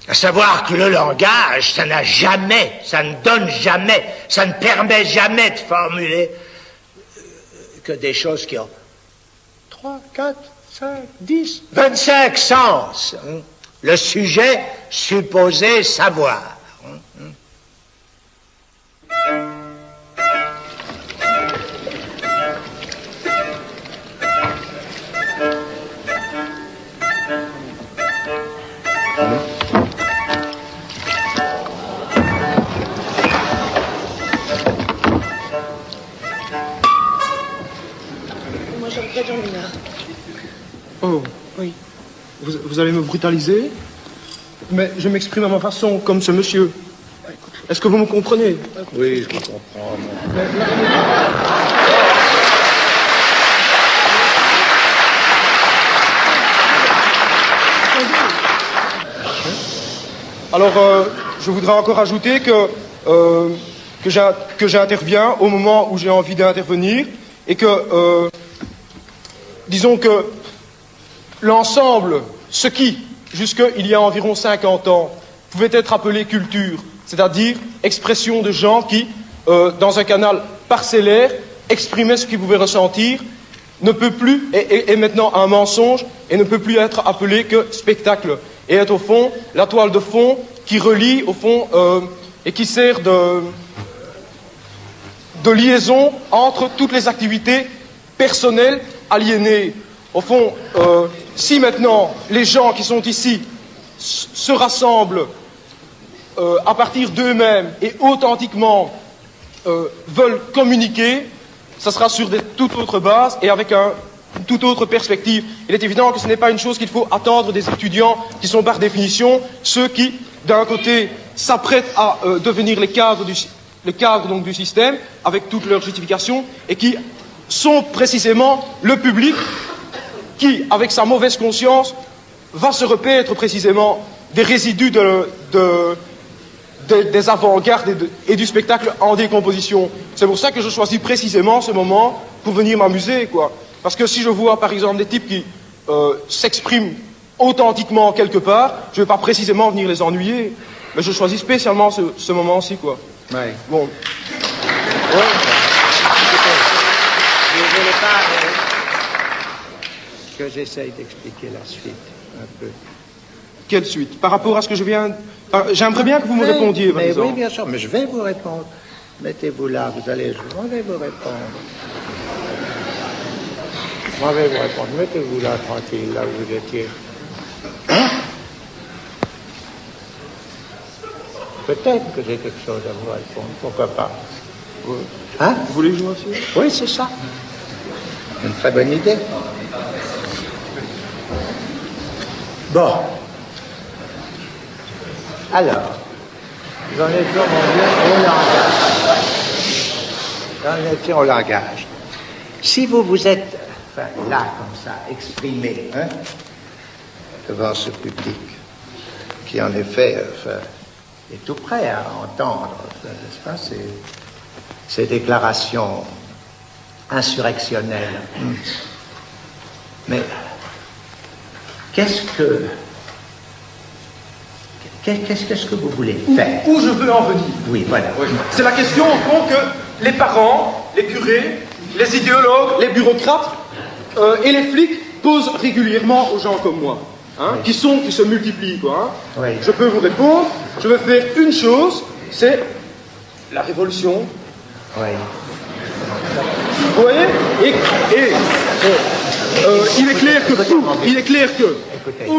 À savoir que le langage, ça n'a jamais, ça ne donne jamais, ça ne permet jamais de formuler que des choses qui ont 3, 4, 5, 10, 25 sens. Le sujet supposé savoir. Oh, oui. Vous allez me brutaliser, mais je m'exprime à ma façon, comme ce monsieur. Est-ce que vous me comprenez? Oui, je comprends. Alors, je voudrais encore ajouter que j'interviens au moment où j'ai envie d'intervenir et que, disons que l'ensemble, ce qui, jusqu'il y a environ 50 ans, pouvait être appelé culture, c'est-à-dire expression de gens qui, dans un canal parcellaire, exprimaient ce qu'ils pouvaient ressentir, ne peut plus, est maintenant un mensonge et ne peut plus être appelé que spectacle. Et est au fond la toile de fond qui relie, au fond, et qui sert de liaison entre toutes les activités personnelles aliénées. Au fond, si maintenant les gens qui sont ici se rassemblent à partir d'eux-mêmes et authentiquement veulent communiquer, ça sera sur des toute autres bases et avec une toute autre perspective. Il est évident que ce n'est pas une chose qu'il faut attendre des étudiants qui sont par définition ceux qui, d'un côté, s'apprêtent à devenir les cadres donc, du système avec toutes leurs justifications et qui sont précisément le public qui, avec sa mauvaise conscience, va se repaître précisément des résidus des avant-gardes et du spectacle en décomposition. C'est pour ça que je choisis précisément ce moment pour venir m'amuser, quoi. Parce que si je vois, par exemple, des types qui s'expriment authentiquement quelque part, je ne vais pas précisément venir les ennuyer, mais je choisis spécialement ce moment-ci, quoi. Ouais. Bon. Ouais. Je voulais pas que j'essaye d'expliquer la suite un peu. Quelle suite? Par rapport à ce que je viens... J'aimerais bien que vous me répondiez, par exemple. Oui, bien sûr, mais je vais vous répondre. Mettez-vous là, je vais vous répondre. Je vais vous répondre. Mettez-vous là, tranquille, là où vous étiez. Peut-être que j'ai quelque chose à vous répondre, pourquoi pas. Hein? Vous voulez jouer aussi? Oui, c'est ça. Une très bonne idée. Bon. Alors, j'en étais, mon Dieu, au langage. J'en étais au langage. Si vous vous êtes, enfin, là, comme ça, exprimé, hein, devant ce public, qui en effet, est tout prêt à entendre, n'est-ce pas, ces déclarations insurrectionnelles. Mais qu'est-ce que vous voulez faire? Où je veux en venir? Oui, voilà. Oui. C'est la question, au fond, que les parents, les curés, les idéologues, les bureaucrates et les flics posent régulièrement aux gens comme moi, hein, oui. qui se multiplient, quoi. Hein. Oui. Je peux vous répondre, je veux faire une chose, c'est la révolution. Oui. Vous voyez? Il est clair que, Écoutez. au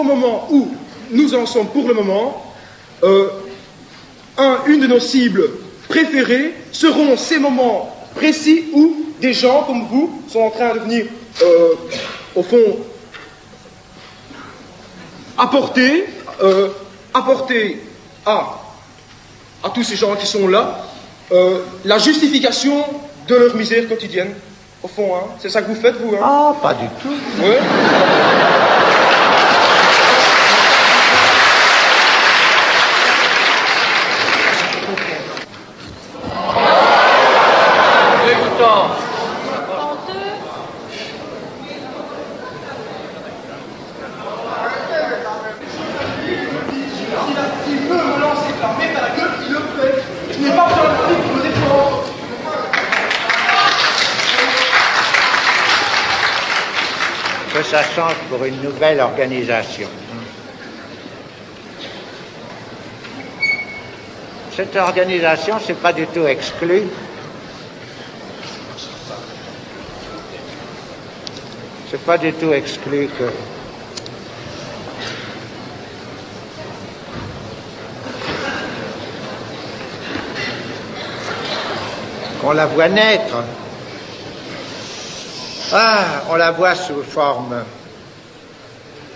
moment où nous en sommes pour le moment, une de nos cibles préférées seront ces moments précis où des gens comme vous sont en train de venir, au fond, apporter à tous ces gens qui sont là la justification de leur misère quotidienne. Au fond, hein, c'est ça que vous faites, vous, hein? Ah, pas du tout. Oui. ça change pour une nouvelle organisation. Cette organisation, c'est pas du tout exclu. C'est pas du tout exclu que qu'on la voit naître. Ah, on la voit sous forme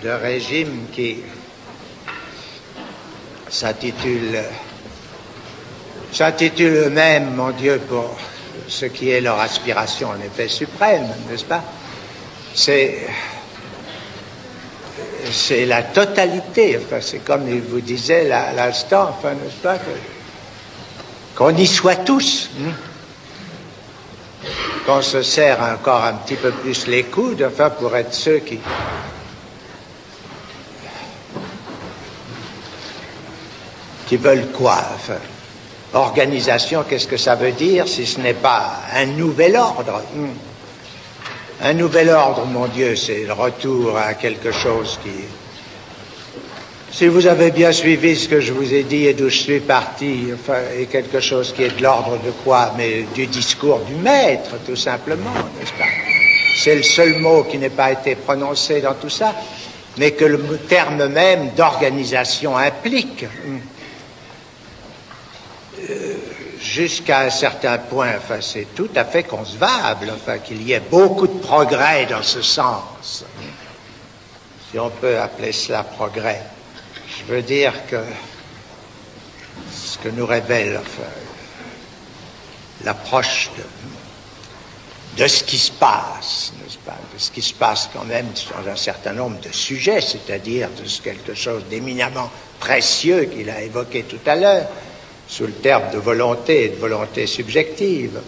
de régime qui s'intitule eux-mêmes, mon Dieu, pour ce qui est leur aspiration en effet suprême, n'est-ce pas? C'est la totalité, enfin, c'est comme il vous disait à l'instant, enfin, n'est-ce pas, qu'on y soit tous, qu'on se serre encore un petit peu plus les coudes, enfin, pour être ceux qui veulent quoi, enfin. Organisation, qu'est-ce que ça veut dire si ce n'est pas un nouvel ordre? Un nouvel ordre, mon Dieu, c'est le retour à quelque chose qui... Si vous avez bien suivi ce que je vous ai dit et d'où je suis parti, enfin, est quelque chose qui est de l'ordre de quoi? Mais du discours du maître, tout simplement, n'est-ce pas? C'est le seul mot qui n'ait pas été prononcé dans tout ça, mais que le terme même d'organisation implique. Jusqu'à un certain point, enfin, c'est tout à fait concevable, enfin, qu'il y ait beaucoup de progrès dans ce sens, si on peut appeler cela progrès. Je veux dire que ce que nous révèle, enfin, l'approche de ce qui se passe, n'est-ce pas, de ce qui se passe quand même dans un certain nombre de sujets, c'est-à-dire de quelque chose d'éminemment précieux qu'il a évoqué tout à l'heure, sous le terme de volonté et de volonté subjective.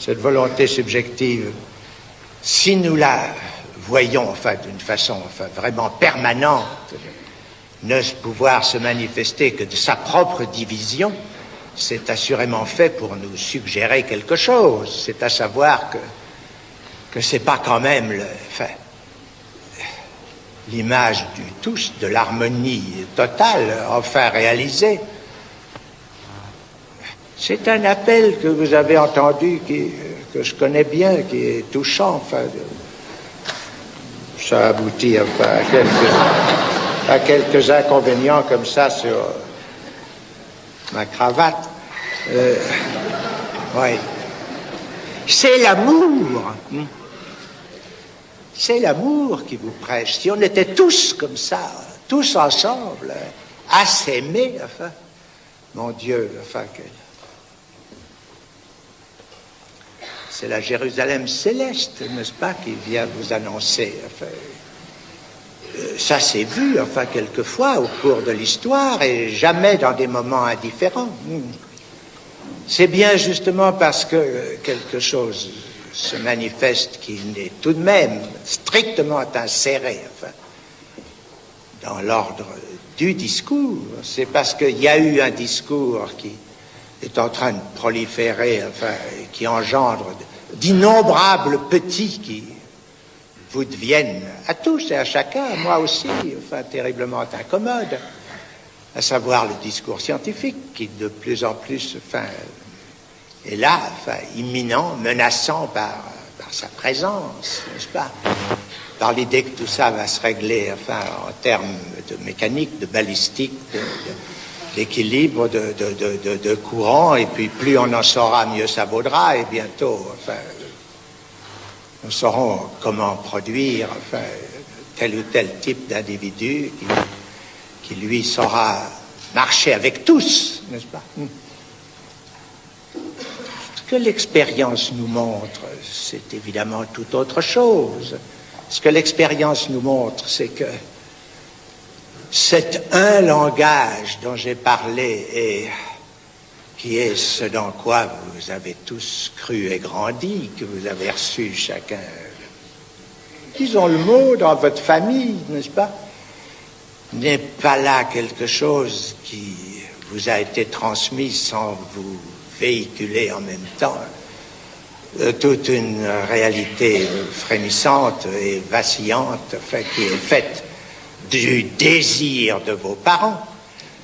Cette volonté subjective, si nous la voyons, enfin, d'une façon, enfin, vraiment permanente, ne pouvoir se manifester que de sa propre division, c'est assurément fait pour nous suggérer quelque chose. C'est à savoir que c'est pas quand même l'image du tous, de l'harmonie totale, enfin réalisée. C'est un appel que vous avez entendu, que je connais bien, qui est touchant. Enfin, ça aboutit enfin, à quelques inconvénients comme ça sur ma cravate. Oui. C'est l'amour. C'est l'amour qui vous prêche. Si on était tous comme ça, tous ensemble, à s'aimer, enfin, mon Dieu, enfin, c'est la Jérusalem céleste, n'est-ce pas, qui vient vous annoncer. Enfin, ça s'est vu, enfin, quelquefois au cours de l'histoire et jamais dans des moments indifférents. C'est bien justement parce que quelque chose se manifeste qui n'est tout de même strictement inséré, enfin, dans l'ordre du discours. C'est parce qu'il y a eu un discours qui est en train de proliférer, enfin, qui engendre d'innombrables petits qui vous deviennent à tous et à chacun, à moi aussi, enfin, terriblement incommode, à savoir le discours scientifique qui de plus en plus, enfin, est là, enfin, imminent, menaçant par sa présence, n'est-ce pas, par l'idée que tout ça va se régler, enfin, en termes de mécanique, de balistique, d'équilibre, de courant, et puis plus on en saura, mieux ça vaudra, et bientôt, enfin, nous saurons comment produire, enfin, tel ou tel type d'individu qui lui saura marcher avec tous, n'est-ce pas? Ce que l'expérience nous montre, c'est évidemment tout autre chose. Ce que l'expérience nous montre, c'est que cet un langage dont j'ai parlé et qui est ce dans quoi vous avez tous cru et grandi, que vous avez reçu chacun, disons le mot, dans votre famille, n'est-ce pas, n'est pas là quelque chose qui vous a été transmis sans vous véhiculer en même temps toute une réalité frémissante et vacillante, enfin, qui est faite du désir de vos parents.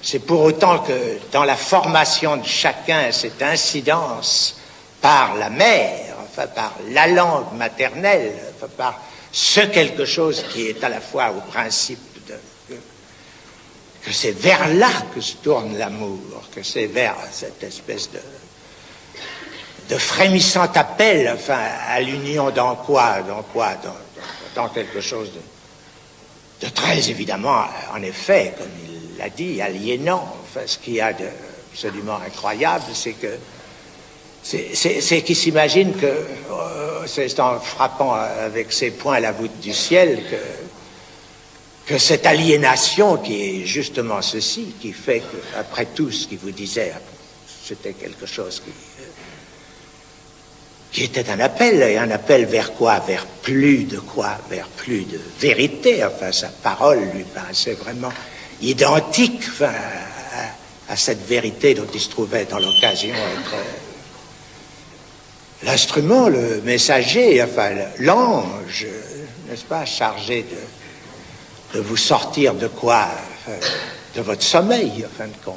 C'est pour autant que dans la formation de chacun, cette incidence par la mère, enfin par la langue maternelle, enfin par ce quelque chose qui est à la fois au principe que c'est vers là que se tourne l'amour, que c'est vers cette espèce de frémissant appel, enfin, à l'union dans quelque chose de très évidemment, en effet, comme il l'a dit, aliénant. Enfin, ce qu'il y a d'absolument incroyable, c'est que c'est qu'il s'imagine que c'est en frappant avec ses poings la voûte du ciel que cette aliénation qui est justement ceci, qui fait que, après tout ce qu'il vous disait, c'était quelque chose qui était un appel, et un appel vers quoi? Vers plus de quoi? Vers plus de vérité. Enfin, sa parole lui paraissait vraiment identique, enfin, à cette vérité dont il se trouvait dans l'occasion être l'instrument, le messager, enfin l'ange, n'est-ce pas, chargé de vous sortir de quoi? De votre sommeil, en fin de compte.